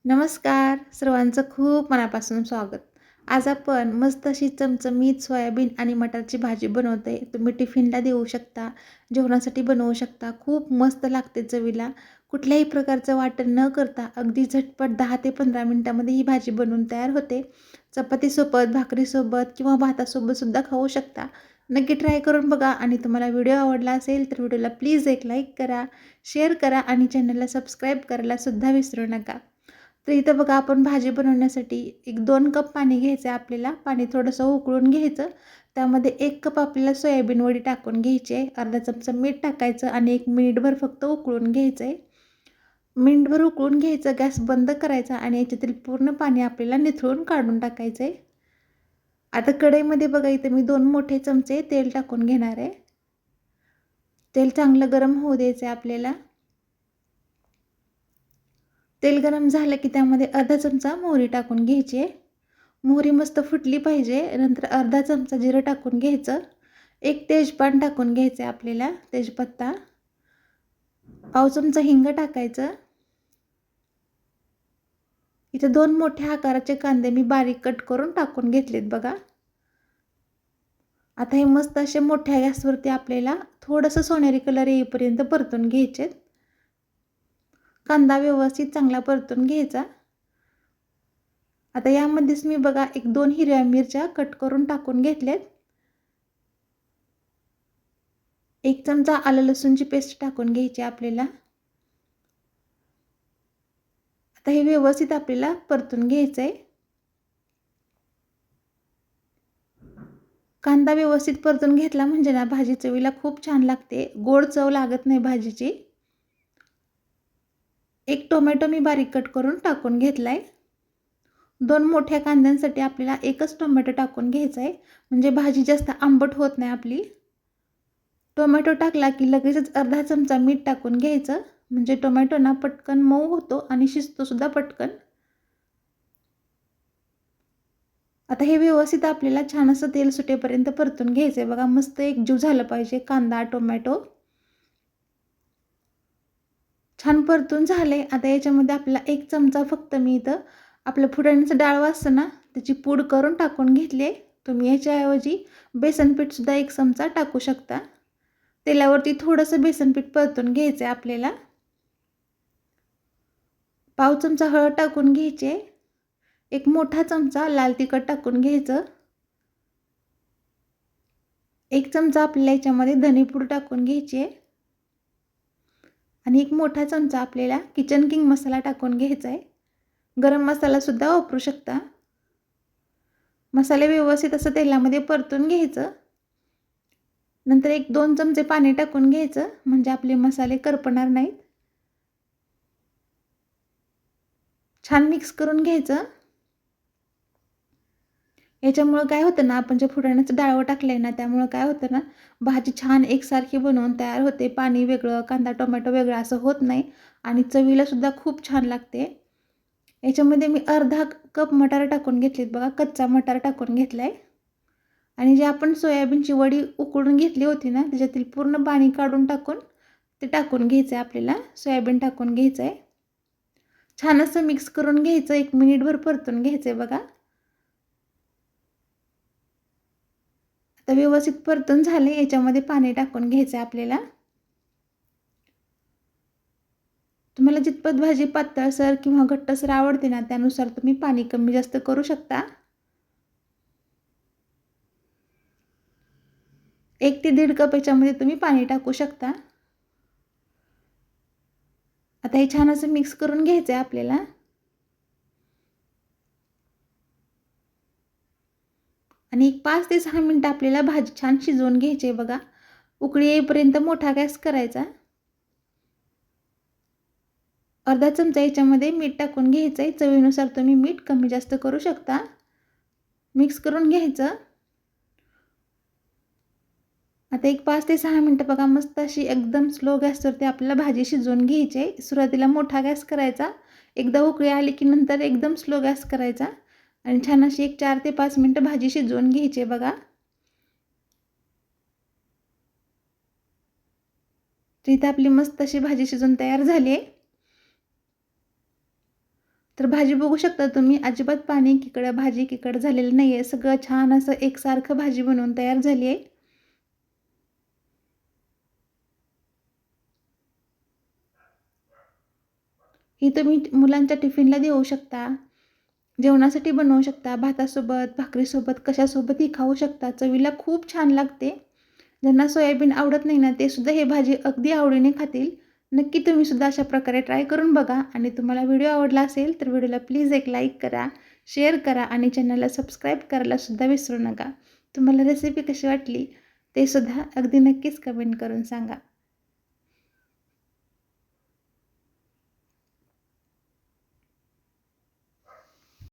नमस्कार सर्वांचं खूप मनापासून स्वागत. आज आपण मस्त अशी चमचमीत सोयाबीन आणि मटारची भाजी बनवते. तुम्ही टिफिनला देऊ शकता, जेवणासाठी बनवू शकता. खूप मस्त लागते चवीला. कुठल्याही प्रकारचं वाटण न करता अगदी झटपट 10 ते 15 मिनिटामध्ये ही भाजी बनवून तयार होते. चपातीसोबत, भाकरीसोबत किंवा भातासोबत सुद्धा खाऊ शकता. नक्की ट्राय करून बघा आणि तुम्हाला व्हिडिओ आवडला असेल तर व्हिडिओला प्लीज एक लाईक करा, शेअर करा आणि चॅनलला सबस्क्राईब करायला सुद्धा विसरू नका. तर इथं बघा आपण भाजी बनवण्यासाठी 1-2 कप पाणी घ्यायचं आहे आपल्याला. पाणी थोडंसं उकळून घ्यायचं. त्यामध्ये 1 कप आपल्याला सोयाबीन वडी टाकून घ्यायची आहे. अर्धा चमचा मीठ टाकायचं आणि 1 मिनिटभर फक्त उकळून घ्यायचं आहे. मिनिटभर उकळून घ्यायचं, गॅस बंद करायचा आणि याच्यातील पूर्ण पाणी आपल्याला निथळून काढून टाकायचं आहे. आता कढईमध्ये बघा इथं मी 2 मोठे चमचे तेल टाकून घेणार आहे. तेल चांगलं गरम होऊ द्यायचं आहे आपल्याला. तेल गरम झालं की त्यामध्ये अर्धा चमचा मोहरी टाकून घ्यायची आहे. मोहरी मस्त फुटली पाहिजे. नंतर अर्धा चमचा जिरं टाकून घ्यायचं. 1 तेजपान टाकून घ्यायचं आहे आपल्याला, तेजपत्ता. पाव चमचा हिंग टाकायचं. इथं 2 मोठ्या आकाराचे कांदे मी बारीक कट करून टाकून घेतलेत बघा. आता हे मस्त असे मोठ्या गॅसवरती आपल्याला थोडंसं सोनेरी कलर येईपर्यंत परतून घ्यायचे. कांदा व्यवस्थित चांगला परतून घ्यायचा. आता यामध्येच मी बघा 1-2 हिरव्या मिरच्या कट करून टाकून घेतल्यात. 1 चमचा आलं लसूणची पेस्ट टाकून घ्यायची आपल्याला. आता हे व्यवस्थित आपल्याला परतून घ्यायचं आहे. कांदा व्यवस्थित परतून घेतला म्हणजे ना भाजी चवीला खूप छान लागते. गोड चव लागत नाही भाजीची. 1 टोमॅटो मी बारीक कट करून टाकून घेतलाय. 2 मोठ्या कांद्यांसाठी आपल्याला 1च टोमॅटो टाकून घ्यायचा आहे. म्हणजे भाजी जास्त आंबट होत नाही आपली. टोमॅटो टाकला की लगेचच अर्धा चमचा मीठ टाकून घ्यायचं. म्हणजे टोमॅटो ना पटकन मऊ होतो आणि शिजतो सुद्धा पटकन. आता हे व्यवस्थित आपल्याला छान असं तेल सुटेपर्यंत परतून घ्यायचं आहे बघा. मस्त एकजीव झालं पाहिजे कांदा, टोमॅटो. छान परतून झाले. आता याच्यामध्ये आपल्याला 1 चमचा फक्त मी इथं आपलं फुटाण्याचं डाळ असतं ना, त्याची पूड करून टाकून घेतली आहे. तुम्ही याच्याऐवजी बेसन पीठसुद्धा 1 चमचा टाकू शकता. तेलावरती थोडंसं बेसन पीठ परतून घ्यायचं आहे आपल्याला. पाव चमचा हळद टाकून घ्यायची. 1 मोठा चमचा लाल तिखट टाकून घ्यायचं. 1 चमचा आपल्याला याच्यामध्ये धनेपूड टाकून घ्यायची आहे. आणि 1 मोठा चमचा आपल्याला किचन किंग मसाला टाकून घ्यायचा आहे. गरम मसालासुद्धा वापरू शकता. मसाले व्यवस्थित असं तेलामध्ये परतून घ्यायचं. नंतर 1-2 चमचे पाणी टाकून घ्यायचं म्हणजे आपले मसाले करपणार नाहीत. छान मिक्स करून घ्यायचं. याच्यामुळं काय होतं ना, आपण जे फुटाण्याचं डाळ टाकलंय ना, त्यामुळं काय होतं ना, भाजी छान एकसारखी बनवून तयार होते. पाणी वेगळं, कांदा टोमॅटो वेगळं असं होत नाही आणि चवीला सुद्धा खूप छान लागते. याच्यामध्ये मी अर्धा कप मटार टाकून घेतलेत बघा. कच्चा मटार टाकून घेतलाय. आणि जे आपण सोयाबीनची वडी उकळून घेतली होती ना, त्याच्यातील पूर्ण पाणी काढून टाकून ते टाकून घ्यायचं आहे आपल्याला. सोयाबीन टाकून घ्यायचं आहे. छान असं मिक्स करून घ्यायचं. 1 मिनिटभर परतून घ्यायचं आहे बघा. आता व्यवस्थित परतून झाले. याच्यामध्ये पाणी टाकून घ्यायचं आहे आपल्याला. तुम्हाला जितपत भाजी पातळसर किंवा घट्टसर आवडते ना, त्यानुसार तुम्ही पाणी कमी जास्त करू शकता. 1 ते 1.5 कप याच्यामध्ये तुम्ही पाणी टाकू शकता. आता हे छान असं मिक्स करून घ्यायचं आहे आपल्याला. आणि एक 5 ते 6 मिनिटं आपल्याला भाजी छान शिजवून घ्यायची आहे बघा. उकळी येईपर्यंत मोठा गॅस करायचा. अर्धा चमचा याच्यामध्ये मीठ टाकून घ्यायचं आहे. चवीनुसार तुम्ही मीठ कमी जास्त करू शकता. मिक्स करून घ्यायचं. आता एक 5 ते 6 मिनिटं बघा मस्त अशी एकदम स्लो गॅसवरती आपल्याला भाजी शिजवून घ्यायची आहे. सुरुवातीला मोठा गॅस करायचा. एकदा उकळी आली की नंतर एकदम स्लो गॅस करायचा आणि छान अशी एक 4 ते 5 मिनिटं भाजी शिजवून घ्यायची आहे बघा. तर इथं आपली मस्त अशी भाजी शिजून तयार झाली आहे. तर भाजी बघू शकता तुम्ही, अजिबात पाणी एकीकडं भाजी एकीकडं झालेलं नाही आहे. सगळं छान असं एकसारखं भाजी बनवून तयार झाली आहे. ही तुम्ही मुलांच्या टिफिनला देऊ शकता, जेवणासाठी बनवू शकता, भातासोबत, भाकरीसोबत, कशासोबतही खाऊ शकता. चवीला खूप छान लागते. ज्यांना सोयाबीन आवडत नाही ना, ते सुद्धा ही भाजी अगदी आवडीने खातील. नक्की तुम्ही सुद्धा अशा प्रकारे ट्राय करून बघा आणि तुम्हाला व्हिडिओ आवडला असेल तर व्हिडिओला प्लीज एक लाईक करा, शेअर करा आणि चॅनलला सबस्क्राईब करायला सुद्धा विसरू नका. तुम्हाला रेसिपी कशी वाटली ते सुद्धा अगदी नक्कीच कमेंट करून सांगा.